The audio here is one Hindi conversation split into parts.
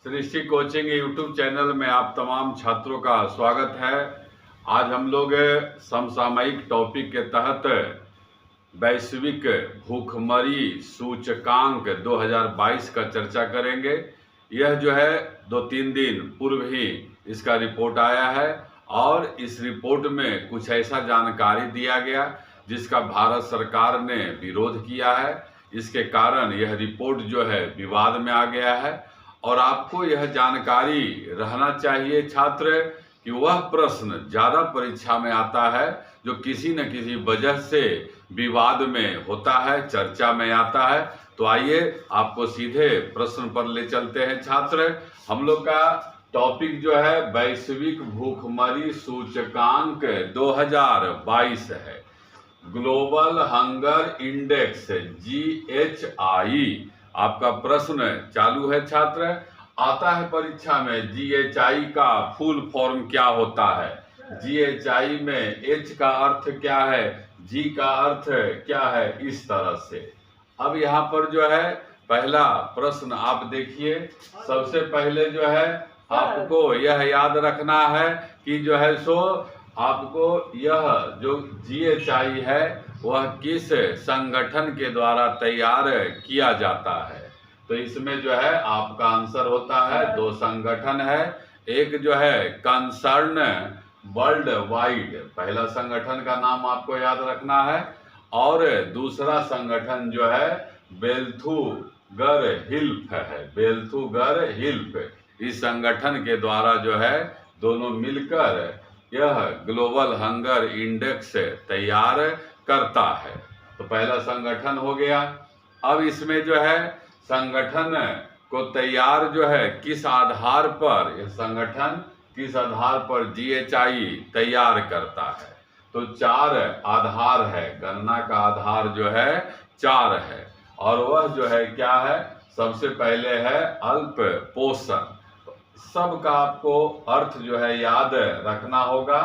सृष्टि कोचिंग यूट्यूब चैनल में आप तमाम छात्रों का स्वागत है। आज हम लोग समसामयिक टॉपिक के तहत वैश्विक भूखमरी सूचकांक 2022 का चर्चा करेंगे। यह जो है 2-3 दिन पूर्व ही इसका रिपोर्ट आया है और इस रिपोर्ट में कुछ ऐसा जानकारी दिया गया जिसका भारत सरकार ने विरोध किया है। इसके कारण यह रिपोर्ट जो है विवाद में आ गया है और आपको यह जानकारी रहना चाहिए छात्र कि वह प्रश्न ज़्यादा परीक्षा में आता है जो किसी न किसी वजह से विवाद में होता है, चर्चा में आता है। तो आइए आपको सीधे प्रश्न पर ले चलते हैं छात्र। हम लोग का टॉपिक जो है वैश्विक भूखमरी सूचकांक 2022 है। ग्लोबल हंगर इंडेक्स GHI आपका प्रश्न चालू है छात्र। आता है परीक्षा में GHI का फुल फॉर्म क्या होता है, GHI में H का अर्थ क्या है, G का अर्थ क्या है, इस तरह से। अब यहाँ पर जो है पहला प्रश्न आप देखिए। सबसे पहले जो है आपको यह याद रखना है कि जो है सो आपको यह जो GHI है वह किस संगठन के द्वारा तैयार किया जाता है। तो इसमें जो है आपका आंसर होता है 2 संगठन है। एक जो है कंसर्न वर्ल्ड वाइड, पहला संगठन का नाम आपको याद रखना है, और दूसरा संगठन जो है बेल्थुगर हिल्फ है, बेल्थुगर हिल्फ। इस संगठन के द्वारा जो है दोनों मिलकर यह ग्लोबल हंगर इंडेक्स तैयार करता है। तो पहला संगठन हो गया। अब इसमें जो है संगठन को तैयार जो है किस आधार पर, यह संगठन किस आधार पर GHI तैयार करता है। तो 4 आधार है, गणना का आधार जो है 4 है और वह जो है क्या है, सबसे पहले है अल्प पोषण। सबका आपको अर्थ जो है याद रखना होगा।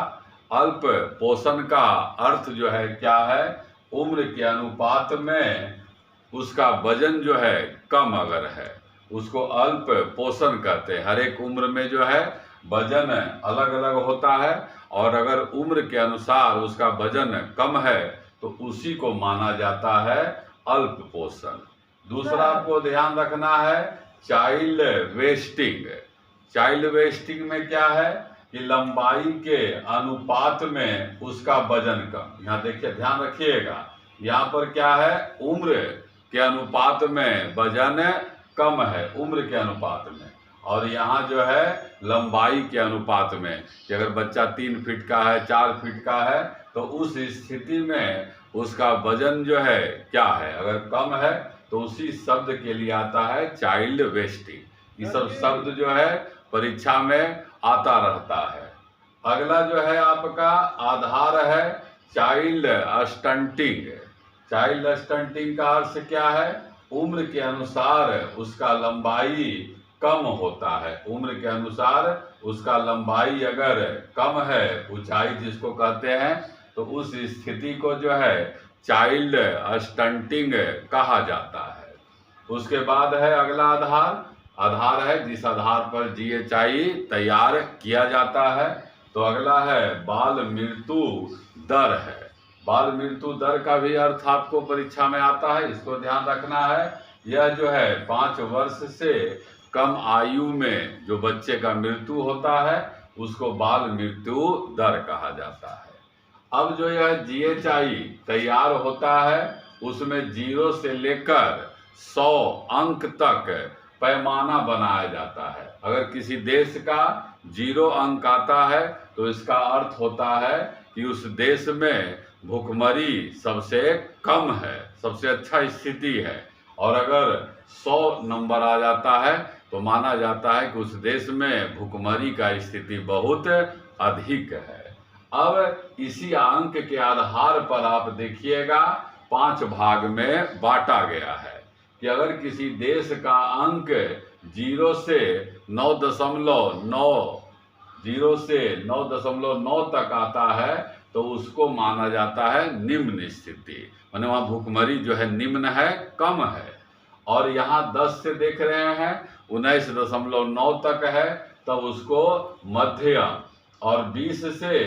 अल्प पोषण का अर्थ जो है क्या है, उम्र के अनुपात में उसका वजन जो है कम अगर है उसको अल्प पोषण कहते हैं। हर एक उम्र में जो है वजन अलग अलग होता है और अगर उम्र के अनुसार उसका वजन कम है तो उसी को माना जाता है अल्प पोषण। दूसरा आपको ध्यान रखना है चाइल्ड वेस्टिंग। चाइल्ड वेस्टिंग में क्या है कि लंबाई के अनुपात में उसका वजन कम। यहाँ देखिए, ध्यान रखिएगा, यहाँ पर क्या है, उम्र के अनुपात में वजन कम है, उम्र के अनुपात में, और यहाँ जो है लंबाई के अनुपात में कि अगर बच्चा 3 फीट का है, 4 फीट का है तो उस स्थिति में उसका वजन जो है क्या है, अगर कम है तो उसी शब्द के लिए आता है चाइल्ड वेस्टिंग। ये सब शब्द जो है परीक्षा में आता रहता है। अगला जो है आपका आधार है चाइल्ड स्टंटिंग। चाइल्ड स्टंटिंग का अर्थ क्या है, उम्र के अनुसार उसका लंबाई कम होता है। उम्र के अनुसार उसका लंबाई अगर कम है, ऊंचाई जिसको कहते हैं, तो उस स्थिति को जो है चाइल्ड स्टंटिंग कहा जाता है। उसके बाद है अगला आधार है जिस आधार पर GHI तैयार किया जाता है। तो अगला है बाल मृत्यु दर है। बाल मृत्यु दर का भी अर्थ आपको परीक्षा में आता है, इसको ध्यान रखना है। यह जो है 5 वर्ष से कम आयु में जो बच्चे का मृत्यु होता है उसको बाल मृत्यु दर कहा जाता है। अब जो यह GHI तैयार होता है उसमें 0 से लेकर 100 अंक तक पैमाना बनाया जाता है। अगर किसी देश का 0 अंक आता है तो इसका अर्थ होता है कि उस देश में भूखमरी सबसे कम है, सबसे अच्छा स्थिति है, और अगर 100 नंबर आ जाता है तो माना जाता है कि उस देश में भूखमरी का स्थिति बहुत अधिक है। अब इसी अंक के आधार पर आप देखिएगा 5 भाग में बांटा गया है कि अगर किसी देश का अंक 0 से 9.9, 0 से 9.9 तक आता है तो उसको माना जाता है निम्न स्थिति, माने वहाँ भूखमरी जो है निम्न है, कम है। और यहाँ 10 से देख रहे हैं 19.9 तक है, तब उसको मध्यम, और 20 से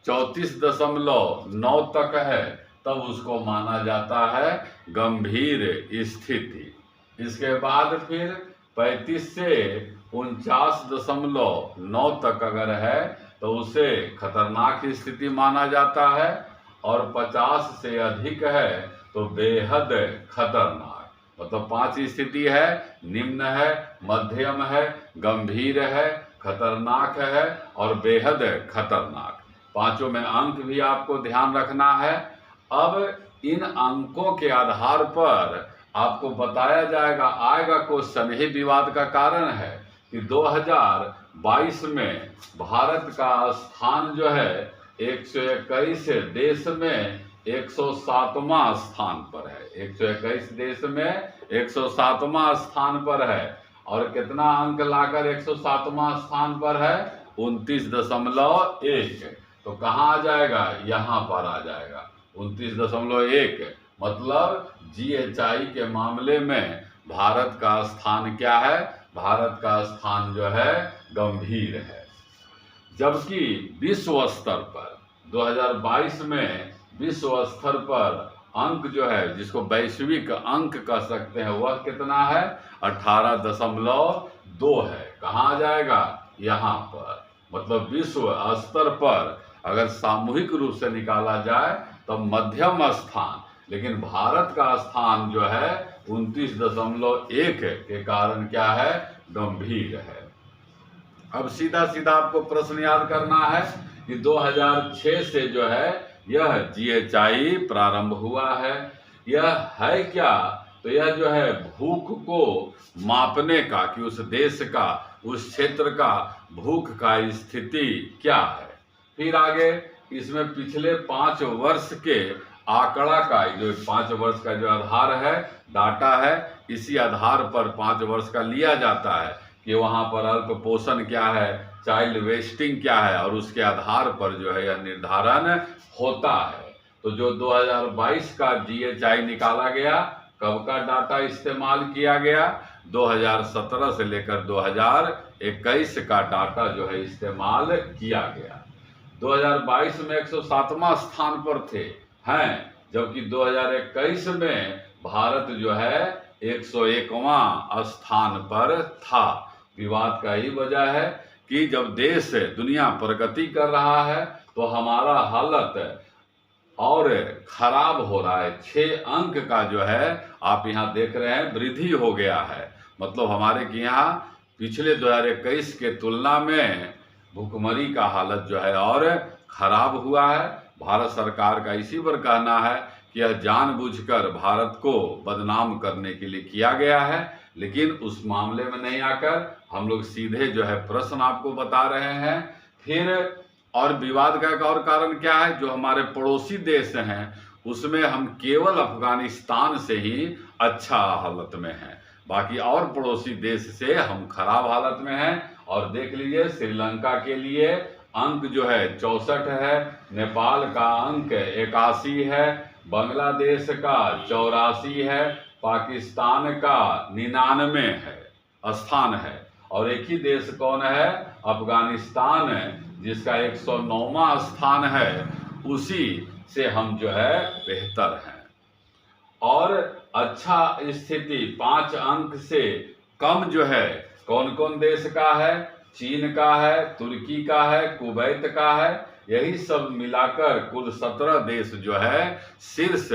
34.9 तक है, तब उसको माना जाता है गंभीर स्थिति। इसके बाद फिर 35 से 49.9 तक अगर है तो उसे खतरनाक स्थिति माना जाता है, और 50 से अधिक है तो बेहद खतरनाक। मतलब 5 स्थिति है, निम्न है, मध्यम है, गंभीर है, खतरनाक है और बेहद खतरनाक। पांचों में अंक भी आपको ध्यान रखना है। अब इन अंकों के आधार पर आपको बताया जाएगा, आएगा क्वेश्चन, ही विवाद का कारण है कि 2022 में भारत का स्थान जो है 121 देश में 107वां स्थान पर है। 121 देश में 107वां स्थान पर है, और कितना अंक लाकर 107वां स्थान पर है? 29.1। तो कहाँ आ जाएगा? यहाँ पर आ जाएगा 29.1। मतलब GHI के मामले में भारत का स्थान क्या है? भारत का स्थान जो है गंभीर है। जबकि विश्व स्तर पर 2022 में विश्व स्तर पर अंक जो है, जिसको वैश्विक अंक कह सकते हैं, वह कितना है? 18.2 है। कहाँ आ जाएगा? यहाँ पर। मतलब विश्व स्तर पर अगर सामूहिक रूप से निकाला जाए तो मध्यम स्थान, लेकिन भारत का स्थान जो है 29.1 के कारण क्या है? गंभीर है। अब सीधा सीधा आपको प्रश्न याद करना है कि 2006 से जो है यह GHI प्रारंभ हुआ है। यह है क्या? तो यह जो है भूख को मापने का, कि उस देश का, उस क्षेत्र का भूख का स्थिति क्या है। फिर आगे इसमें पिछले 5 वर्ष के आंकड़ा का, जो 5 वर्ष का जो आधार है, डाटा है, इसी आधार पर 5 वर्ष का लिया जाता है कि वहाँ पर अल्प पोषण क्या है, चाइल्ड वेस्टिंग क्या है, और उसके आधार पर जो है यह निर्धारण होता है। तो जो 2022 का GHI निकाला गया, कब का डाटा इस्तेमाल किया गया? 2017 से लेकर 2021 का डाटा जो है इस्तेमाल किया गया। 2022 में 107वां स्थान पर थे हैं, जबकि 2021 में भारत जो है 101वां स्थान पर था। विवाद का ही वजह है कि जब देश दुनिया प्रगति कर रहा है तो हमारा हालत और खराब हो रहा है। 6 अंक का जो है आप यहाँ देख रहे हैं वृद्धि हो गया है। मतलब हमारे के यहाँ पिछले 2021 के तुलना में भुखमरी का हालत जो है और खराब हुआ है। भारत सरकार का इसी पर कहना है कि यह जानबूझकर भारत को बदनाम करने के लिए किया गया है, लेकिन उस मामले में नहीं आकर हम लोग सीधे जो है प्रश्न आपको बता रहे हैं। फिर और विवाद का एक और कारण क्या है? जो हमारे पड़ोसी देश हैं उसमें हम केवल अफगानिस्तान से ही अच्छा हालत में हैं, बाकी और पड़ोसी देश से हम खराब हालत में हैं। और देख लीजिए श्रीलंका के लिए अंक जो है 64 है, नेपाल का अंक 81 है, बांग्लादेश का 84 है, पाकिस्तान का 99 है स्थान है, और एक ही देश कौन है? अफगानिस्तान है, जिसका 109वां स्थान है। उसी से हम जो है बेहतर हैं। और अच्छा स्थिति 5 अंक से कम जो है कौन कौन देश का है? चीन का है, तुर्की का है, कुवैत का है। यही सब मिलाकर कुल 17 देश जो है शीर्ष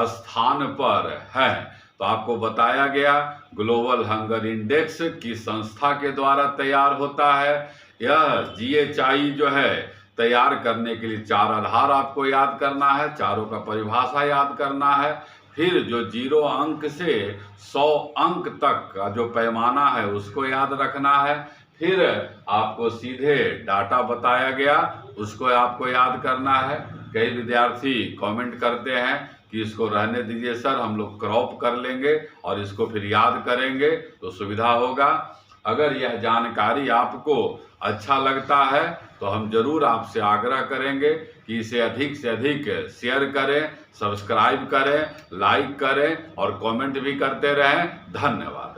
स्थान पर हैं। तो आपको बताया गया ग्लोबल हंगर इंडेक्स की संस्था के द्वारा तैयार होता है। यह GHI जो है तैयार करने के लिए 4 आधार आपको याद करना है, चारों का परिभाषा याद करना है। फिर जो 0 अंक से 100 अंक तक का जो पैमाना है उसको याद रखना है। फिर आपको सीधे डाटा बताया गया, उसको आपको याद करना है। कई विद्यार्थी कमेंट करते हैं कि इसको रहने दीजिए सर, हम लोग क्रॉप कर लेंगे और इसको फिर याद करेंगे तो सुविधा होगा। अगर यह जानकारी आपको अच्छा लगता है तो हम जरूर आपसे आग्रह करेंगे कि इसे अधिक से अधिक शेयर करें, सब्सक्राइब करें, लाइक करें और कमेंट भी करते रहें। धन्यवाद।